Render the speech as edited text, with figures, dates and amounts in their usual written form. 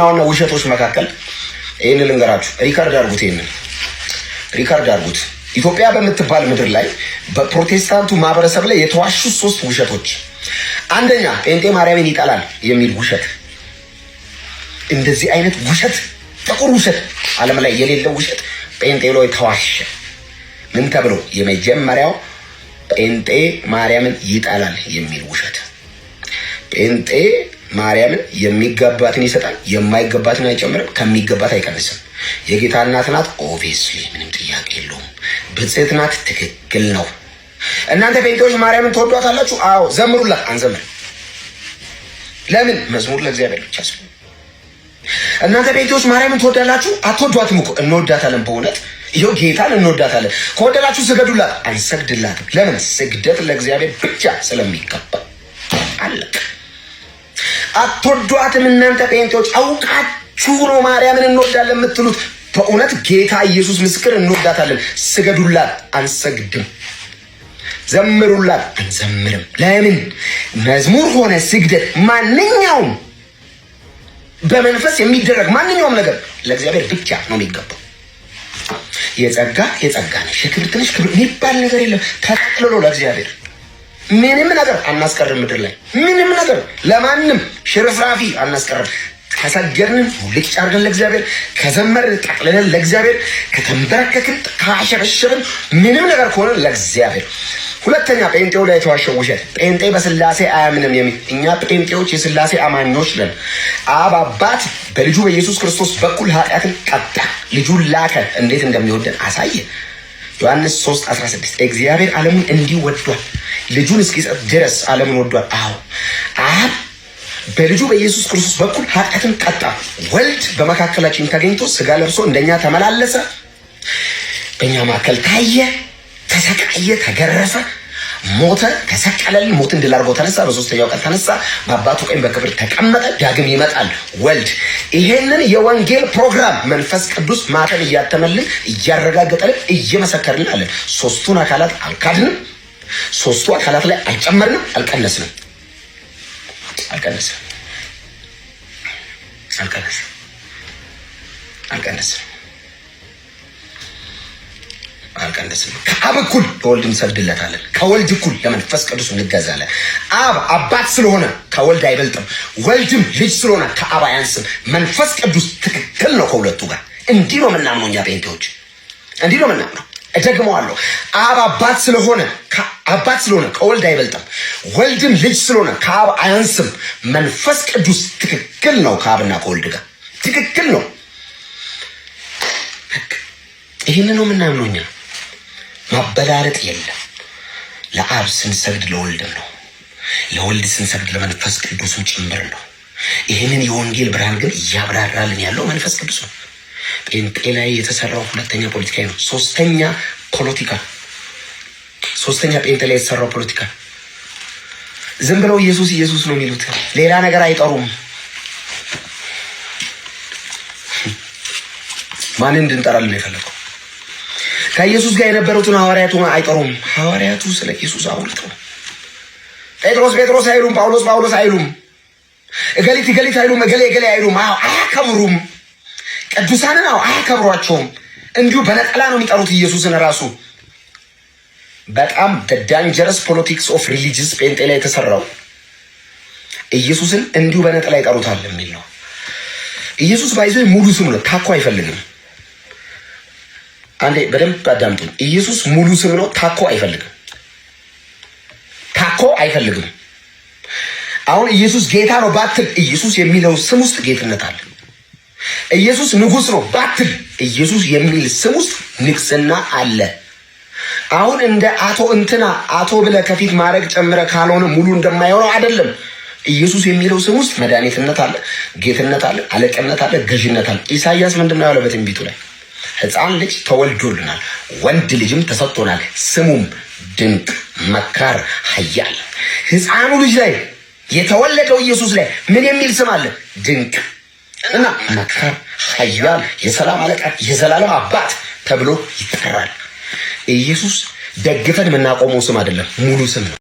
ዋና ውሸቶች መካከል ይሄንን ልንገራችሁ። ሪካርድ አድርጉት። ኢትዮጵያ በምትባል ምድር ላይ በፕሮቴስታንቱ ማህበረሰብ ላይ የተዋሹ 3 ውሸቶች። አንደኛ ጴንጤ ማርያምን ይጠላል የሚል ውሸት። እንደዚህ አይነት ውሸት፣ ጥቁር ውሸት፣ ዓለም ላይ የሌለው ውሸት ጴንጤ ላይ ተዋሸ። ምን ተብሎ? የመጀመሪያው ጴንጤ ማርያምን ይጠላል የሚል ውሸት። ጴንጤ ማርያምን የሚገባትን ይሰጣል፣ የማይገባትን አይጨምርም፣ ከሚገባት አይቀንስም። የጌታ እናት ናት፣ ኦብቪየስሊ ምንም ጥያቄ የለውም። ብጽዕት ናት፣ ትክክል ነው። እናንተ ጴንጤዎች ማርያምን ትወዷታላችሁ? አዎ። ዘምሩላት። አንዘምር። ለምን? መዝሙር ለእግዚአብሔር ብቻ ስለሆነ። እናንተ ጴንጤዎች ማርያምን ትወዳላችሁ? አትወዷትም እኮ። እንወዳታለን፣ በእውነት ይኸው ጌታን እንወዳታለን። ከወደዳችሁ ስገዱላት። አንሰግድላትም። ለምን? ስግደት ለእግዚአብሔር ብቻ ስለሚገባ። አለቅ። አትወዷትም እናንተ ጴንጤዎች። አውቃችሁ ነው ማርያምን እንወዳለን የምትሉት። በእውነት ጌታ ኢየሱስ ምስክር፣ እንወዳታለን። ስገዱላት። አንሰግድም። ዘምሩላት። አንዘምርም። ለምን? መዝሙር ሆነ ስግደት፣ ማንኛውም በመንፈስ የሚደረግ ማንኛውም ነገር ለእግዚአብሔር ብቻ ነው የሚገባው። የጸጋ ነሽ፣ የክብር ትንሽ ክብር የሚባል ነገር የለም። ተጠቅልሎ ለእግዚአብሔር ምንም ነገር አናስቀርም። ምድር ላይ ምንም ነገር ለማንም ሽርፍራፊ አናስቀርም። ከሰገድን ልጭ አድርገን ለእግዚአብሔር፣ ከዘመርን ጠቅልለን ለእግዚአብሔር፣ ከተንበረከክን ካሸበሸብን ምንም ነገር ከሆነ ለእግዚአብሔር። ሁለተኛ ጴንጤው ላይ የተዋሸው ውሸት፣ ጴንጤ በስላሴ አያምንም የሚል። እኛ ጴንጤዎች የስላሴ አማኞች ነን። አብ አባት በልጁ በኢየሱስ ክርስቶስ በኩል ኃጢአትን ቀጣ፣ ልጁን ላከ፣ እንዴት እንደሚወደን አሳየ። ዮሐንስ 3:16 እግዚአብሔር ዓለሙን እንዲህ ወዷል፣ ልጁን እስኪሰጥ ድረስ ዓለሙን ወዷል። አዎ አብ በልጁ በኢየሱስ ክርስቶስ በኩል ኃጢአትን ቀጣ። ወልድ በመካከላችን ተገኝቶ ስጋ ለብሶ እንደኛ ተመላለሰ፣ በእኛ መካከል ታየ፣ ተሰቃየ፣ ተገረፈ፣ ሞተ፣ ተሰቀለልን፣ ሞትን ድል አድርጎ ተነሳ፣ በሶስተኛው ቀን ተነሳ፣ በአባቱ ቀኝ በክብር ተቀመጠ፣ ዳግም ይመጣል ወልድ። ይሄንን የወንጌል ፕሮግራም መንፈስ ቅዱስ ማተም እያተመልን እያረጋገጠልን እየመሰከርልን አለን። 3ቱን አካላት አልካድንም፣ 3ቱ አካላት ላይ አልጨመርንም፣ አልቀነስንም። ከአብ እኩል ለወልድ እንሰግድለታለን፣ ከወልድ እኩል ለመንፈስ ቅዱስ እንገዛለን። አብ አባት ስለሆነ ከወልድ አይበልጥም፣ ወልድም ልጅ ስለሆነ ከአብ አያንስም። መንፈስ ቅዱስ ትክክል ነው ከሁለቱ ጋር። እንዲህ ነው የምናምነው እኛ ጴንጤዎች፣ እንዲህ ነው የምናምነው። እደግመዋለሁ። አብ አባት ስለሆነ ከወልድ አይበልጥም፣ ወልድም ልጅ ስለሆነ ከአብ አያንስም። መንፈስ ቅዱስ ትክክል ነው ከአብና ከወልድ ጋር ትክክል ነው። ይህን ነው የምናምነው እኛ። ማበላለጥ የለም። ለአብ ስንሰግድ ለወልድም ነው፣ ለወልድ ስንሰግድ ለመንፈስ ቅዱስም ጭምር ነው። ይህንን የወንጌል ብርሃን ግን እያብራራልን ያለው መንፈስ ቅዱስ ነው። ጴንጤ ላይ የተሰራው ሁለተኛ ፖለቲካ ነው። ሶስተኛ ጴንጤ ላይ የተሰራው ፖለቲካ ዝም ብለው ኢየሱስ ነው የሚሉት፣ ሌላ ነገር አይጠሩም። ማንን እንድንጠራልን ነው የፈለገው? ከኢየሱስ ጋር የነበሩትን ሐዋርያቱ አይጠሩም። ሐዋርያቱ ስለ ኢየሱስ አውርተው ጴጥሮስ አይሉም፣ ጳውሎስ አይሉም፣ እገሊት አይሉም፣ እገሌ አይሉም። አያከብሩም። ቅዱሳንን አያከብሯቸውም። እንዲሁ በነጠላ ነው የሚጠሩት ኢየሱስን ራሱ። በጣም ዳንጀረስ ፖለቲክስ ኦፍ ሪሊጂየስ ጴንጤ ላይ የተሰራው ኢየሱስን እንዲሁ በነጠላ ይጠሩታል የሚል ነው። ኢየሱስ ባይዞ ሙሉ ስም ነው፣ ታኮ አይፈልግም። አንዴ በደንብ አዳምጡኝ። ኢየሱስ ሙሉ ስም ነው፣ ታኮ አይፈልግም። አሁን ኢየሱስ ጌታ ነው ባትል ኢየሱስ የሚለው ስም ውስጥ ጌትነት አለ። ኢየሱስ ንጉሥ ነው ባትል ኢየሱስ የሚል ስም ውስጥ ንግስና አለ። አሁን እንደ አቶ ብለህ ከፊት ማድረግ ጨምረ ካልሆነ ሙሉ እንደማይሆነው አይደለም። ኢየሱስ የሚለው ስም ውስጥ መድኃኒትነት አለ፣ ጌትነት አለ፣ አለቅነት አለ፣ ገዥነት አለ። ኢሳይያስ ምንድነው ያለው በትንቢቱ ላይ? ሕፃን ልጅ ተወልዶልናል፣ ወንድ ልጅም ተሰጥቶናል፣ ስሙም ድንቅ መካር ኃያል። ሕፃኑ ልጅ ላይ የተወለደው ኢየሱስ ላይ ምን የሚል ስም አለ? ድንቅ እና መካር ኃያል፣ የሰላም አለቃ፣ የዘላለም አባት ተብሎ ይጠራል። ኢየሱስ ደግፈን የምናቆመው ስም አይደለም፣ ሙሉ ስም ነው።